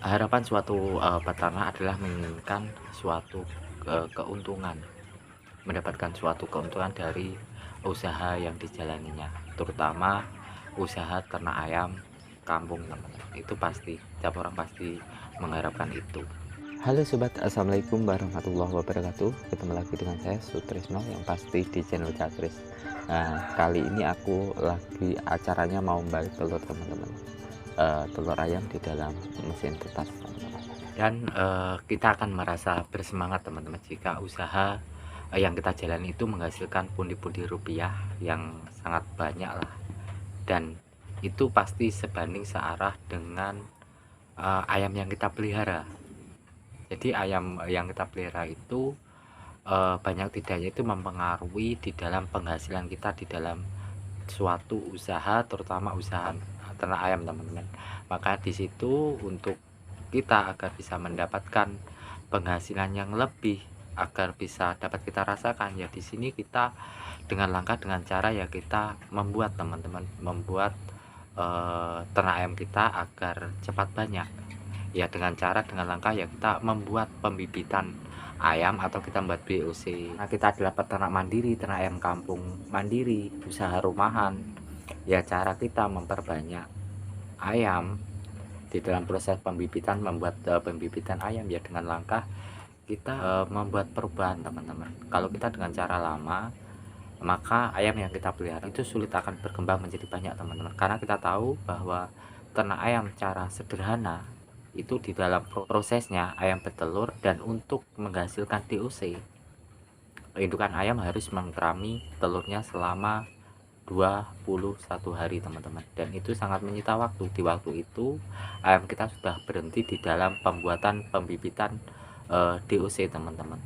Harapan suatu, peternak adalah menginginkan suatu, keuntungan, mendapatkan suatu keuntungan dari usaha yang dijalaninya, terutama usaha ternak ayam kampung, teman-teman. Itu pasti, tiap orang pasti mengharapkan itu. Halo sobat, assalamualaikum warahmatullahi wabarakatuh. Ketemu lagi dengan saya Sutrisno, yang pasti di channel Catris. Nah, kali ini aku lagi acaranya mau membalik telur, teman-teman. Telur ayam di dalam mesin tetas, teman-teman. Dan kita akan merasa bersemangat, teman-teman, jika usaha yang kita jalani itu menghasilkan pundi-pundi rupiah yang sangat banyak lah, dan itu pasti sebanding searah dengan ayam yang kita pelihara. Jadi ayam yang kita pelihara itu banyak tidaknya itu mempengaruhi di dalam penghasilan kita di dalam suatu usaha, terutama usaha ternak ayam, teman-teman. Maka di situ untuk kita agar bisa mendapatkan penghasilan yang lebih, agar bisa dapat kita rasakan, ya di sini kita dengan langkah, dengan cara ya kita membuat, teman-teman, membuat ternak ayam kita agar cepat banyak, ya dengan cara, dengan langkah ya kita membuat pembibitan ayam atau kita membuat BOC. Nah, kita adalah peternak mandiri, ternak ayam kampung mandiri, usaha rumahan. Ya cara kita memperbanyak ayam di dalam proses pembibitan, membuat pembibitan ayam ya dengan langkah kita membuat perubahan, teman-teman. Kalau kita dengan cara lama, maka ayam yang kita pelihara itu sulit akan berkembang menjadi banyak, teman-teman, karena kita tahu bahwa ternak ayam cara sederhana itu di dalam prosesnya ayam bertelur, dan untuk menghasilkan DOC, indukan ayam harus mengkerami telurnya selama 21 hari, teman-teman, dan itu sangat menyita waktu. Di waktu itu ayam kita sudah berhenti di dalam pembuatan pembibitan DOC, teman-teman.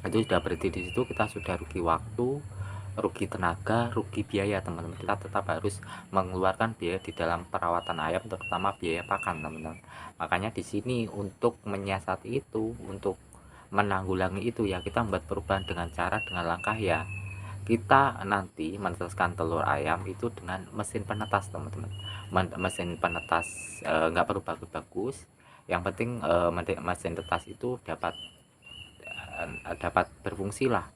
Itu sudah berhenti di situ, kita sudah rugi waktu, rugi tenaga, rugi biaya, teman-teman. Kita tetap harus mengeluarkan biaya di dalam perawatan ayam, terutama biaya pakan, teman-teman. Makanya di sini untuk menyiasati itu, untuk menanggulangi itu, ya kita membuat perubahan dengan cara, dengan langkah, ya kita nanti menetaskan telur ayam itu dengan mesin penetas, teman-teman. Mesin penetas nggak perlu bagus-bagus, yang penting mesin tetas itu dapat berfungsi lah,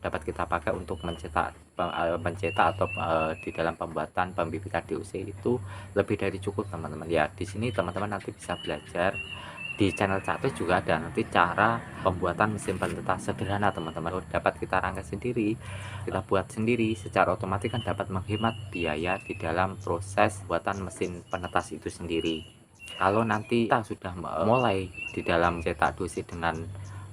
dapat kita pakai untuk mencetak atau di dalam pembuatan pembibitan DOC itu lebih dari cukup, teman-teman. Ya di sini teman-teman nanti bisa belajar di channel Catus, juga ada nanti cara pembuatan mesin penetas sederhana, teman-teman. Dapat kita rangkai sendiri, kita buat sendiri, secara otomatis kan dapat menghemat biaya di dalam proses buatan mesin penetas itu sendiri. Kalau nanti kita sudah mulai di dalam cetak dosi dengan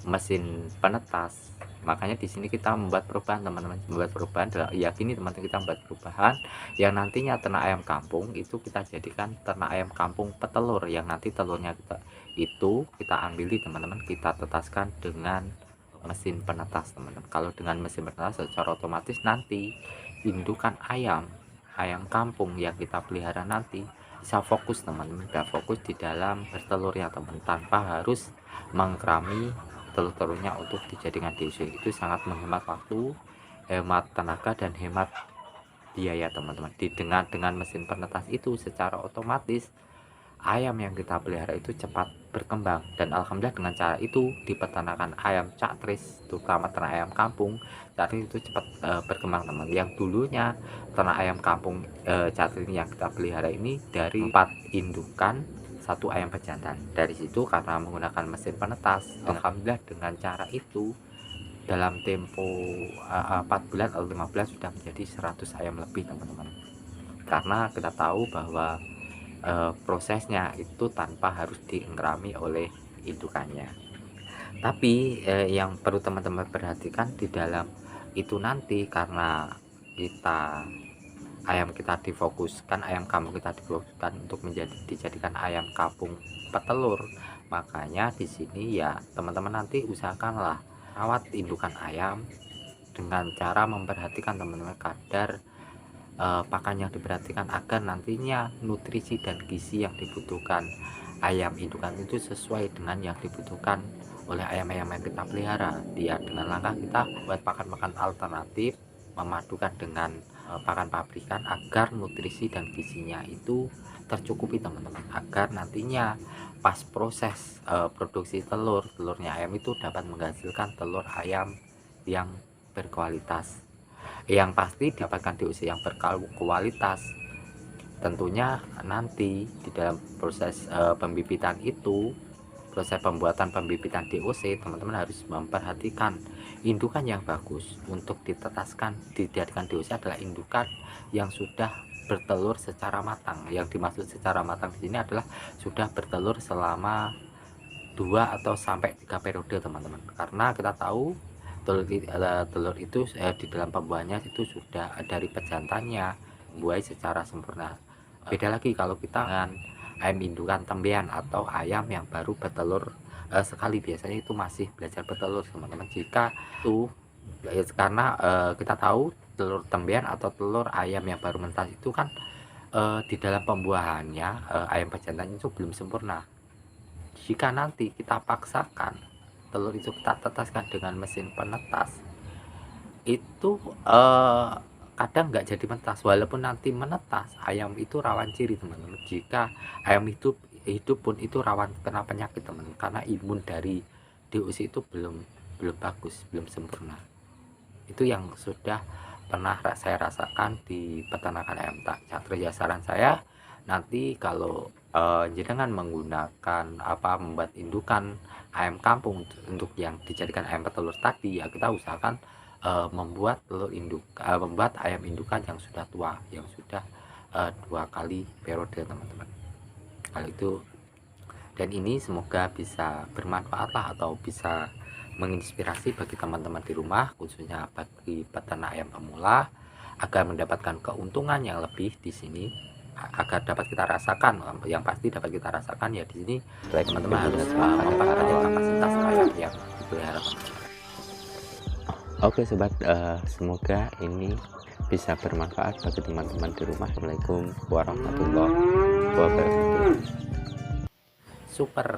mesin penetas, makanya di sini kita membuat perubahan, teman-teman. Membuat perubahan adalah yakini, teman-teman, kita membuat perubahan yang nantinya ternak ayam kampung itu kita jadikan ternak ayam kampung petelur, yang nanti telurnya kita ambil, teman-teman, kita tetaskan dengan mesin penetas, teman-teman. Kalau dengan mesin penetas secara otomatis nanti indukan ayam kampung yang kita pelihara nanti bisa fokus, teman-teman, bisa fokus di dalam bertelurnya, teman, tanpa harus mengkerami telur-telurnya untuk dijadikan DOC. Itu sangat menghemat waktu, hemat tenaga, dan hemat biaya, teman-teman. Dengan mesin penetas itu secara otomatis ayam yang kita pelihara itu cepat berkembang, dan alhamdulillah dengan cara itu di peternakan ayam Catris, terutama ternak ayam kampung Catris, itu cepat berkembang, teman. Yang dulunya ternak ayam kampung Catris yang kita pelihara ini dari 4 indukan, 1 ayam pejantan. Dari situ karena menggunakan mesin penetas, alhamdulillah dengan cara itu dalam tempo 4 bulan atau 5 bulan sudah menjadi 100 ayam lebih, teman-teman. Karena kita tahu bahwa prosesnya itu tanpa harus diengrami oleh indukannya. Tapi yang perlu teman-teman perhatikan di dalam itu nanti, karena ayam kita difokuskan, ayam kampung kita difokuskan untuk dijadikan ayam kampung petelur, makanya di sini ya teman-teman nanti usahakanlah rawat indukan ayam dengan cara memperhatikan, teman-teman, kadar pakan yang diperhatikan, agar nantinya nutrisi dan gizi yang dibutuhkan ayam indukan itu sesuai dengan yang dibutuhkan oleh ayam-ayam yang kita pelihara. Dia dengan langkah kita buat pakan-pakan alternatif, memadukan dengan pakan pabrikan, agar nutrisi dan gizinya itu tercukupi, teman-teman, agar nantinya pas proses produksi telurnya ayam itu dapat menghasilkan telur ayam yang berkualitas. Yang pasti didapatkan DOC yang berkualitas tentunya nanti di dalam proses pembibitan itu, proses pembuatan pembibitan DOC, teman-teman harus memperhatikan indukan yang bagus untuk dijadikan DOC adalah indukan yang sudah bertelur secara matang. Yang dimaksud secara matang di sini adalah sudah bertelur selama 2 atau sampai 3 periode, teman-teman. Karena kita tahu telur itu di dalam pembuahannya itu sudah dari pejantannya membuai secara sempurna. Beda lagi kalau kita dengan ayam indukan tembean atau ayam yang baru bertelur sekali, biasanya itu masih belajar bertelur, teman-teman. Jika itu karena kita tahu telur tembean atau telur ayam yang baru menetas itu kan di dalam pembuahannya ayam pejantan itu belum sempurna. Jika nanti kita paksakan telur itu kita tetaskan dengan mesin penetas, itu kadang nggak jadi menetas. Walaupun nanti menetas, ayam itu rawan ciri, teman-teman. Jika ayam hidup pun itu rawan kena penyakit, teman, karena imun dari DOC itu belum bagus, belum sempurna. Itu yang sudah pernah saya rasakan di peternakan ayam Cakri. Ya, saran saya nanti kalau jenengan menggunakan membuat indukan ayam kampung untuk yang dijadikan ayam petelur tadi, ya kita usahakan membuat ayam indukan yang sudah tua, yang sudah 2 kali periode, teman-teman. Kalau itu, dan ini semoga bisa bermanfaat lah, atau bisa menginspirasi bagi teman-teman di rumah, khususnya bagi peternak ayam pemula, agar mendapatkan keuntungan yang lebih di sini, agar dapat kita rasakan. Yang pasti dapat kita rasakan ya di sini, teman-teman harus menempatkan kapasitas ayam yang dipelihara. Oke sobat, semoga ini bisa bermanfaat bagi teman-teman di rumah. Assalamualaikum warahmatullahi wabarakatuh. Super.